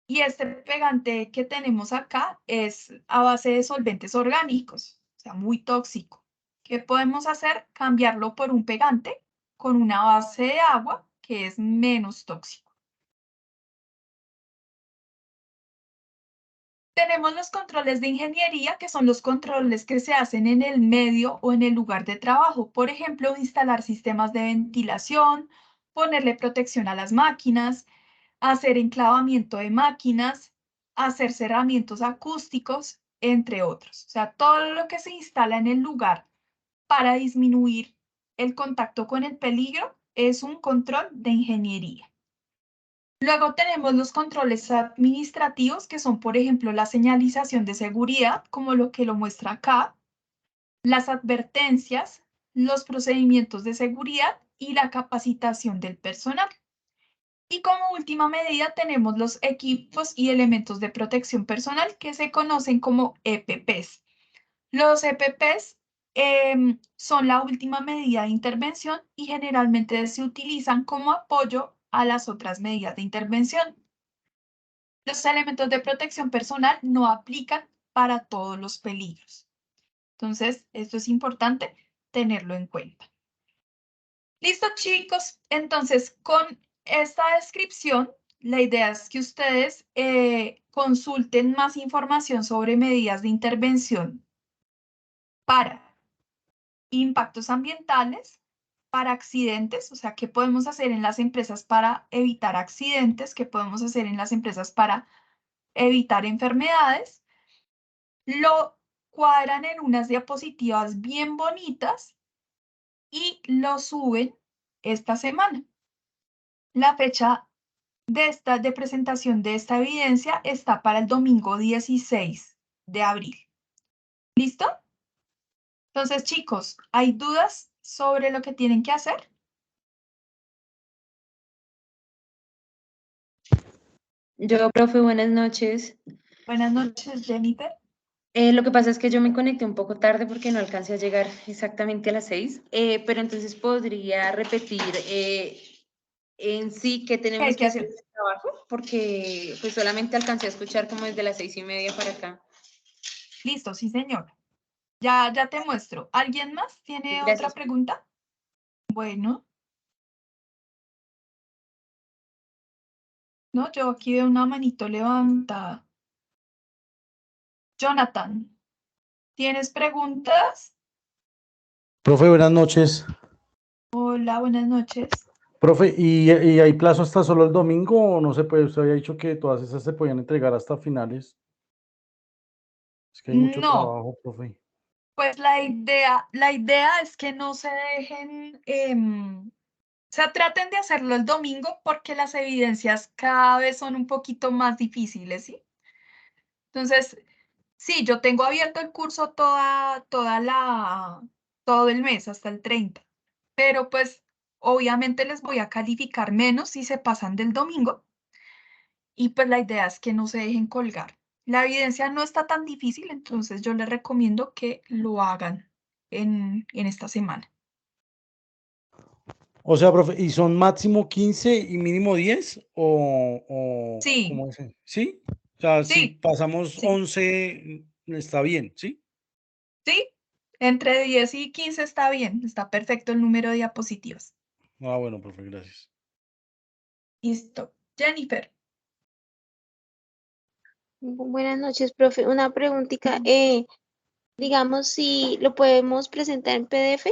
y este pegante que tenemos acá es a base de solventes orgánicos, o sea, muy tóxico. ¿Qué podemos hacer? Cambiarlo por un pegante con una base de agua que es menos tóxico. Tenemos los controles de ingeniería, que son los controles que se hacen en el medio o en el lugar de trabajo. Por ejemplo, instalar sistemas de ventilación, ponerle protección a las máquinas, hacer enclavamiento de máquinas, hacer cerramientos acústicos, entre otros. O sea, todo lo que se instala en el lugar para disminuir el contacto con el peligro es un control de ingeniería. Luego tenemos los controles administrativos, que son, por ejemplo, la señalización de seguridad, como lo que lo muestra acá, las advertencias, los procedimientos de seguridad y la capacitación del personal. Y como última medida tenemos los equipos y elementos de protección personal, que se conocen como EPPs. Los EPPs son la última medida de intervención y generalmente se utilizan como apoyo a las otras medidas de intervención. Los elementos de protección personal no aplican para todos los peligros. Entonces, esto es importante tenerlo en cuenta. Listo, chicos. Entonces, con esta descripción, la idea es que ustedes consulten más información sobre medidas de intervención para impactos ambientales, para accidentes, o sea, qué podemos hacer en las empresas para evitar accidentes, qué podemos hacer en las empresas para evitar enfermedades. Lo cuadran en unas diapositivas bien bonitas y lo suben esta semana. La fecha de presentación de esta evidencia está para el domingo 16 de abril. ¿Listo? Entonces, chicos, ¿hay dudas sobre lo que tienen que hacer? Yo, profe, buenas noches. Buenas noches, Jennifer. Lo que pasa es que yo me conecté un poco tarde porque no alcancé a llegar exactamente a las 6, pero entonces podría repetir en sí qué tenemos que hacer en el trabajo, porque pues solamente alcancé a escuchar como desde las 6:30 para acá. Listo, sí, señor. Ya te muestro. ¿Alguien más tiene Gracias. otra pregunta? Bueno. No, yo aquí veo una manito levantada. Jonathan, ¿tienes preguntas? Profe, buenas noches. Hola, buenas noches. Profe, ¿y hay plazo hasta solo el domingo o no se puede? Usted había dicho que todas esas se podían entregar hasta finales. Es que hay mucho No, trabajo, profe. pues la idea es que no se dejen, o sea, traten de hacerlo el domingo porque las evidencias cada vez son un poquito más difíciles, ¿sí? Entonces, sí, yo tengo abierto el curso todo el mes, hasta el 30, pero pues obviamente les voy a calificar menos si se pasan del domingo y pues la idea es que no se dejen colgar. La evidencia no está tan difícil, entonces yo les recomiendo que lo hagan en esta semana. O sea, profe, ¿y son máximo 15 y mínimo 10? ¿O Sí, cómo es? ¿Sí? O sea, si sí, pasamos sí, 11, está bien, ¿sí? sí. Entre 10 y 15 está bien, está perfecto el número de diapositivas. Ah, bueno, profe, gracias. Listo. Jennifer. Buenas noches, profe. Una preguntita. Digamos, si lo podemos presentar en PDF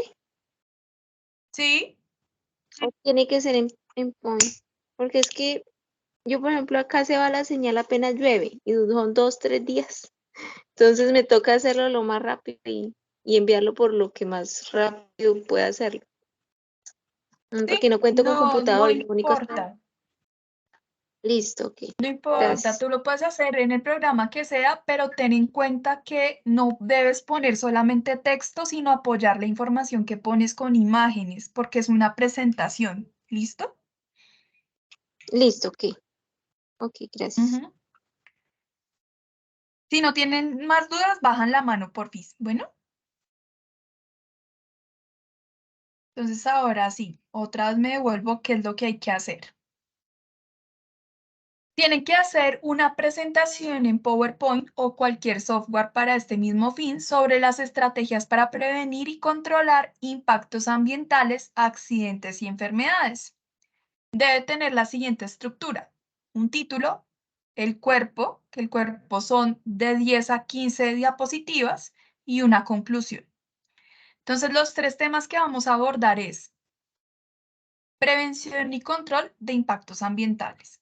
Sí, o tiene que ser en Point. Porque es que yo, por ejemplo, acá se va la señal apenas llueve y son 2, 3 días. Entonces me toca hacerlo lo más rápido y enviarlo por lo que más rápido pueda hacerlo. sí, Porque no cuento con no computador y lo único es... importa. Listo, ok. No importa, Gracias. tú lo puedes hacer en el programa que sea, pero ten en cuenta que no debes poner solamente texto, sino apoyar la información que pones con imágenes, porque es una presentación. ¿Listo? Listo, ok. Ok, gracias. Ujú. Si no tienen más dudas, bajan la mano, porfis. Bueno, entonces ahora sí, otra vez me devuelvo qué es lo que hay que hacer. Tienen que hacer una presentación en PowerPoint o cualquier software para este mismo fin sobre las estrategias para prevenir y controlar impactos ambientales, accidentes y enfermedades. Debe tener la siguiente estructura: un título, el cuerpo, que el cuerpo son de 10 a 15 diapositivas, y una conclusión. Entonces, los tres temas que vamos a abordar es prevención y control de impactos ambientales,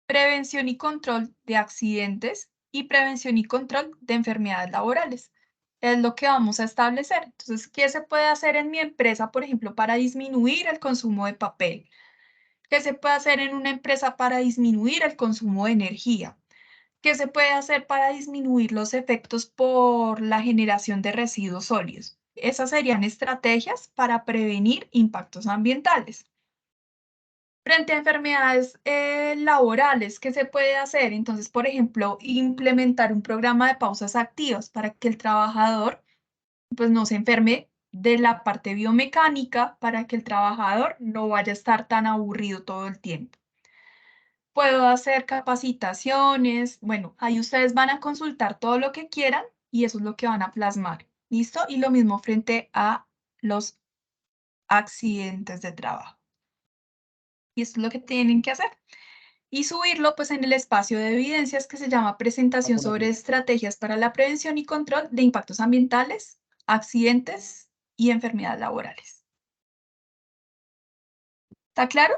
prevención y control de accidentes y prevención y control de enfermedades laborales. Es lo que vamos a establecer. Entonces, ¿qué se puede hacer en mi empresa, por ejemplo, para disminuir el consumo de papel? ¿Qué se puede hacer en una empresa para disminuir el consumo de energía? ¿Qué se puede hacer para disminuir los efectos por la generación de residuos sólidos? Esas serían estrategias para prevenir impactos ambientales. Frente a enfermedades laborales, ¿qué se puede hacer? Entonces, por ejemplo, implementar un programa de pausas activas para que el trabajador pues, no se enferme de la parte biomecánica, para que el trabajador no vaya a estar tan aburrido todo el tiempo. Puedo hacer capacitaciones, bueno, ahí ustedes van a consultar todo lo que quieran y eso es lo que van a plasmar. ¿Listo? Y lo mismo frente a los accidentes de trabajo. Y esto es lo que tienen que hacer. Y subirlo pues en el espacio de evidencias que se llama Presentación Por sobre aquí. estrategias para la prevención y control de impactos ambientales, accidentes y enfermedades laborales. ¿Está claro?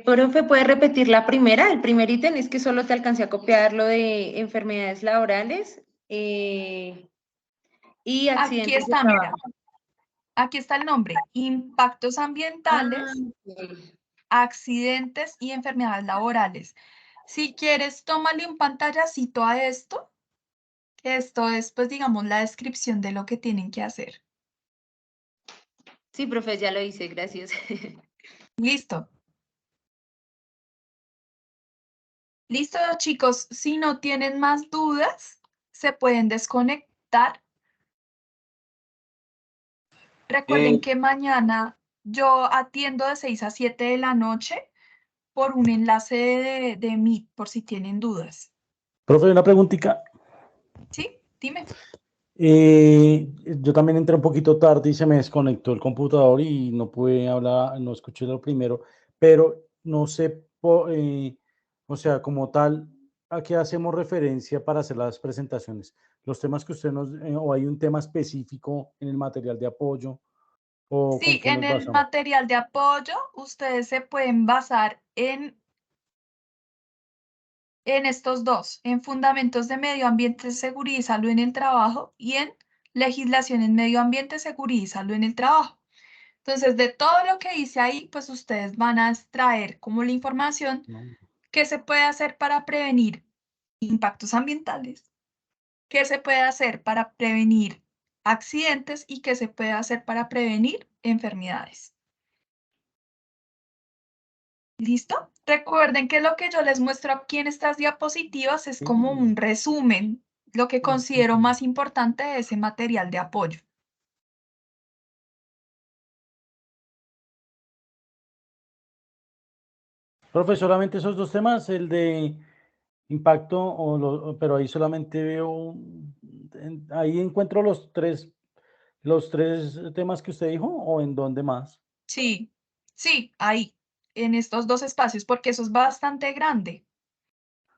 Profe, ¿puede repetir la primera? El primer ítem es que solo te alcancé a copiar lo de enfermedades laborales y Aquí accidentes de está, trabajo. mira, aquí está el nombre: impactos ambientales, Ok. accidentes y enfermedades laborales. Si quieres, tómale un pantallacito a esto, que esto es, pues, digamos, la descripción de lo que tienen que hacer. Sí, profe, ya lo hice, gracias. Listo. Listo, chicos, si no tienen más dudas, se pueden desconectar. Recuerden que mañana yo atiendo de 6 a 7 de la noche por un enlace de Meet, por si tienen dudas. Profe, una preguntita. ¿Sí? Dime. Yo también entré un poquito tarde y se me desconectó el computador y no pude hablar, no escuché lo primero, pero no sé, o sea, como tal, ¿a qué hacemos referencia para hacer las presentaciones? Los temas que usted o hay un tema específico en el material de apoyo, o con Sí, qué en nos el basamos. material de apoyo, ustedes se pueden basar en estos dos, en fundamentos de medio ambiente, seguridad y salud en el trabajo y en legislación en medio ambiente, seguridad y salud en el trabajo. Entonces, de todo lo que dice ahí, pues ustedes van a extraer como la información que se puede hacer para prevenir impactos ambientales, qué se puede hacer para prevenir accidentes y qué se puede hacer para prevenir enfermedades. ¿Listo? Recuerden que lo que yo les muestro aquí en estas diapositivas es como un resumen, lo que considero más importante de ese material de apoyo. Profe, solamente esos dos temas, el de impacto, pero ahí solamente veo, ahí encuentro los tres temas que usted dijo, o en dónde más. Sí, sí, ahí, en estos dos espacios, porque eso es bastante grande.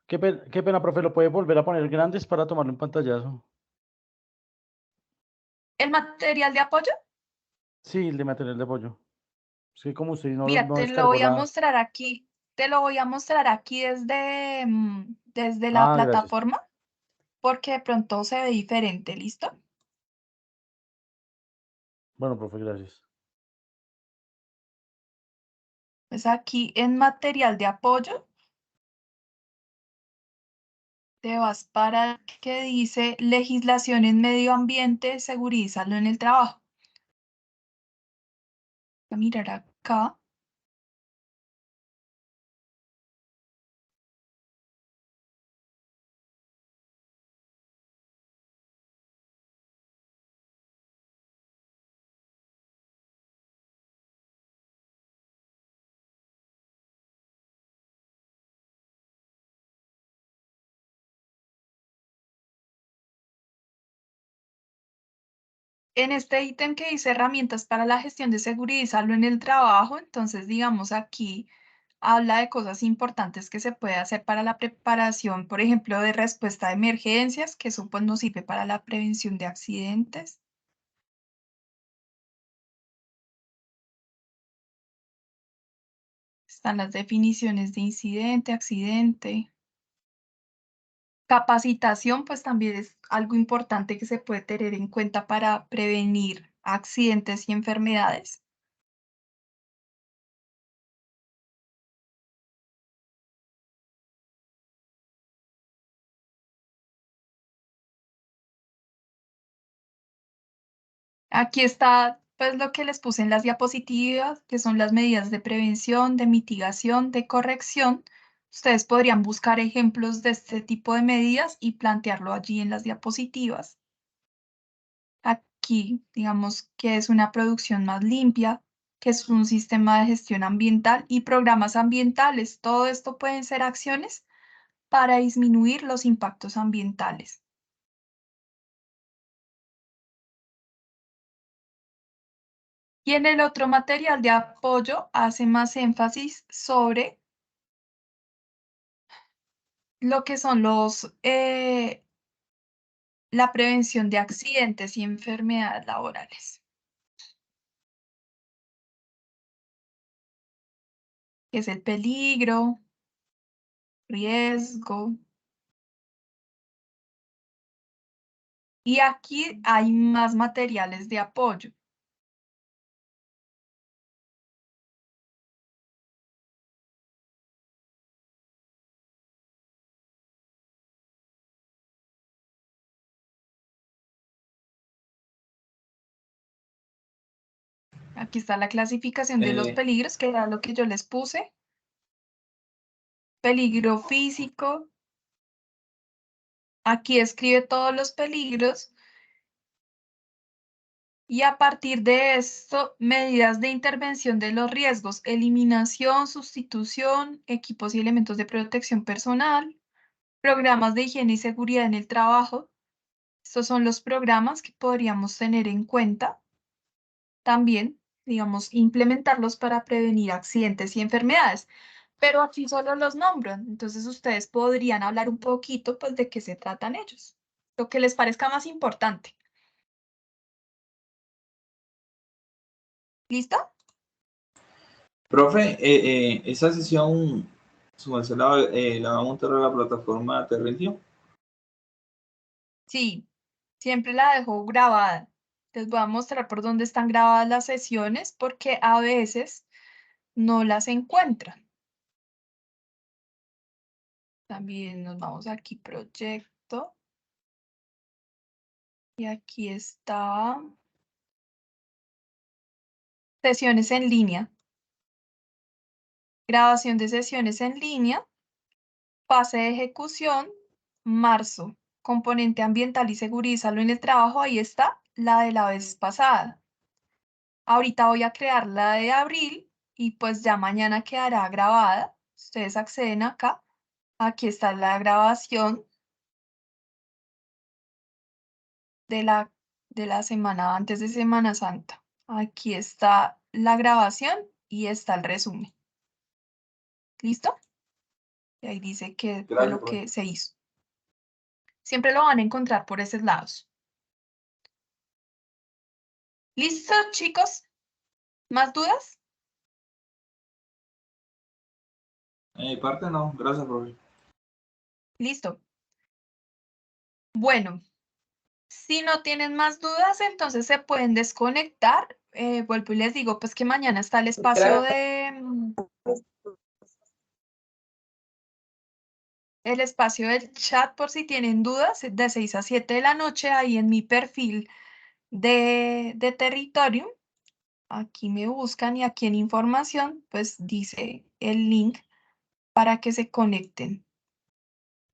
Qué pena, profe, ¿lo puede volver a poner grandes para tomarlo en pantallazo? ¿El material de apoyo? Sí, el de material de apoyo. Es que como usted Mira, no te lo descargó voy a la... mostrar aquí, te lo voy a mostrar aquí desde la Ah, gracias. plataforma, porque de pronto se ve diferente, ¿listo? Bueno, profe, gracias. Pues aquí en material de apoyo, te vas para el que dice legislación en medio ambiente, seguridad y salud en el trabajo. Voy a mirar acá. En este ítem que dice herramientas para la gestión de seguridad y salud en el trabajo, entonces digamos aquí habla de cosas importantes que se puede hacer para la preparación, por ejemplo, de respuesta a emergencias, que eso pues nos sirve para la prevención de accidentes. Están las definiciones de incidente, accidente. Capacitación, pues también es algo importante que se puede tener en cuenta para prevenir accidentes y enfermedades. Aquí está pues lo que les puse en las diapositivas, que son las medidas de prevención, de mitigación, de corrección. Ustedes podrían buscar ejemplos de este tipo de medidas y plantearlo allí en las diapositivas. Aquí, digamos que es una producción más limpia, que es un sistema de gestión ambiental y programas ambientales. Todo esto pueden ser acciones para disminuir los impactos ambientales. Y en el otro material de apoyo hace más énfasis sobre lo que son la prevención de accidentes y enfermedades laborales, que es el peligro, riesgo. Y aquí hay más materiales de apoyo. Aquí está la clasificación de los peligros, que era lo que yo les puse. peligro físico. Aquí escribe todos los peligros. Y a partir de esto, medidas de intervención de los riesgos, eliminación, sustitución, equipos y elementos de protección personal, programas de higiene y seguridad en el trabajo. Estos son los programas que podríamos tener en cuenta. También, digamos, implementarlos para prevenir accidentes y enfermedades. Pero aquí solo los nombro, entonces ustedes podrían hablar un poquito, pues, de qué se tratan ellos. Lo que les parezca más importante. ¿Listo? Profe, esa sesión, su merced la va a montar a la plataforma Terrentio. Sí, siempre la dejo grabada. Les voy a mostrar por dónde están grabadas las sesiones porque a veces no las encuentran. También nos vamos aquí, proyecto. Y aquí está. Sesiones en línea. Grabación de sesiones en línea. Fase de ejecución, marzo. Componente ambiental y segurízalo en el trabajo. Ahí está la de la vez pasada. Ahorita voy a crear la de abril y pues ya mañana quedará grabada. Ustedes acceden acá. Aquí está la grabación de la semana antes de Semana Santa. Aquí está la grabación y está el resumen. ¿Listo? Y ahí dice qué fue lo que se hizo. Siempre lo van a encontrar por esos lados. ¿Listo, chicos? ¿Más dudas? Parte no, gracias, profe. Listo. Bueno, si no tienen más dudas, entonces se pueden desconectar. Vuelvo y les digo, pues que mañana está el espacio el espacio del chat por si tienen dudas, de 6 a 7 de la noche, ahí en mi perfil de Territorium. Aquí me buscan y aquí en información, pues dice el link para que se conecten.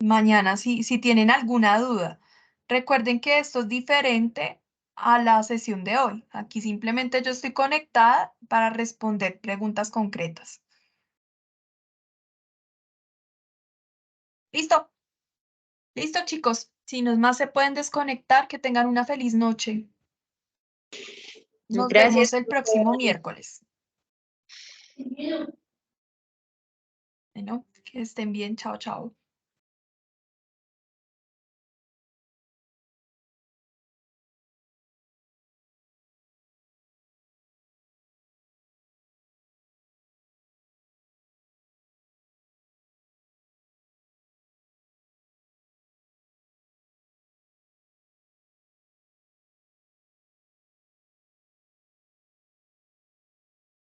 Mañana, si tienen alguna duda. Recuerden que esto es diferente a la sesión de hoy. Aquí simplemente yo estoy conectada para responder preguntas concretas. ¿Listo? Listo, chicos. Si no es más, se pueden desconectar. Que tengan una feliz noche. Nos vemos el próximo miércoles. Bueno, que estén bien. Chao, chao.